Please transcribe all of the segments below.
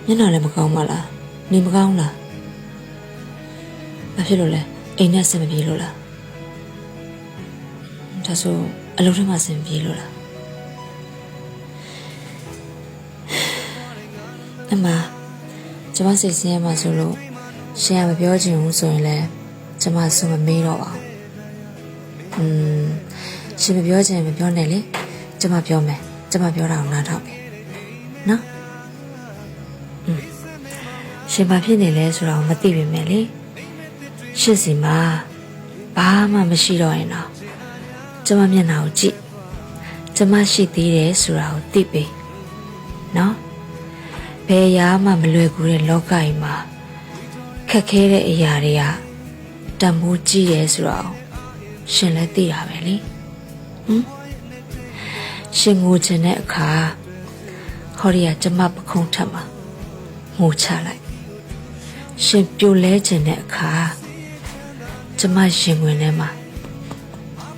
မျက်နှာလည်းမကောင်းပါလားနေမကောင်းလားဘာဖြစ်လို့လဲအိမ်နဲ့ဆင်မပြေလို့လားဒါဆိုအလုပ်ထဲမှာဆင်ပြေလို့လားအမကျမစိတ်ဆင်းရဲမှဆိုလို့ရှင်ကမပြောချင်ဘူးဆိုရင်လည်းကျမဆုံးမမေးတော့ပါဘူးရှင်မပြောချင်မပြောနဲ့လေကျမပြောမယ်ကျမပြောတာကိုနားထောင်မယ်နော်ရှင်ဘာဖြစ်နေလဲဆိုတာကိုမသိပေမဲ့လေရှစ်စီမှာဘာမှမရှိတော့ရင်တော့ကျမမျက်နှာကိုကြည့်ကျမရှိသေးတယ်ဆိုတာကိုသိပေနော်ဘယ်ရာမှမလွယ်ကူတဲ့လောကကြီးမှာခက်ခဲတဲ့အရာတွေကတန်ဖိုးကြီးတယ်ဆိုတာကိုရှင်လည်းသိတာပဲလေရှင်ငိုချင်တဲ့အခါဟောဒီကကျမပခုံးထက်မှာငိုချလိုက်ရှင်ပြိုလဲချင်တဲ့အခါကျမရင်ဝင်ထဲမှာ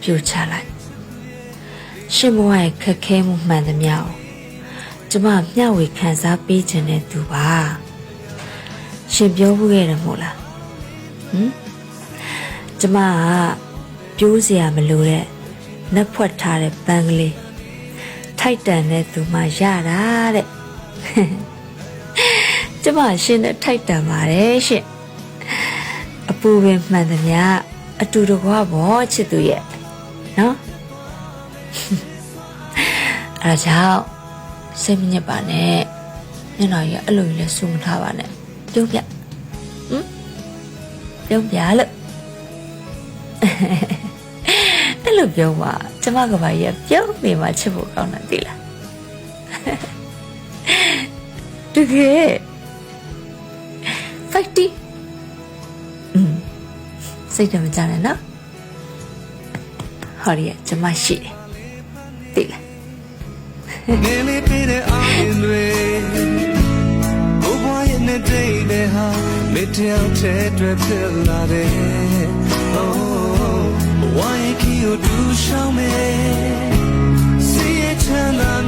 ပြိုချလိုက်ရှင်ဘဝရဲ့ခက်ခဲမှုမှန်သမျှကိုကျမမျှဝေခံစားပေးခြင်းတဲ့သူပါရှင်ပြောဖို့ခဲ့တယ်မို့လားကျမကပြိုးစရာမလိုတဲ့နှက်ဖွက်ထားတဲ့ပန်းကလေးထိုက်တန်တဲ့သူမှရတာတဲ့ကျမရှင်နဲ့ထိုက်တန်ပါတယ်ရှင်အပူပင်မှန်သမျှအတူတကွာဘောချစ်သူရဲ့နော်အဲ့ဒါကြောင့်စိတ်မညစ်ပါနဲ့မျက်နှာကြီးအဲ့လိုကြီးလဲဆူမထားပါနဲ့ပြုံးပြပြုံးပြလို့အဲ့လိုပြုံးပါကျမကဘာကြီးပြုံးနေမှချစ်ဖို့ကောင်းတယ်သိလားတကယ်ဖိုက်တီစိတ်တမကြနဲ့နော်ဟောရီကျမရှိတယ်သိလားနေလေးပြတဲ့အာရုံတွေဘဝရဲ့နဲ့တည်းတဲ့ဟာမတယောက်တည်းတွေ့ဖြစ်လာတယ် Oh why you do show me see it and I'm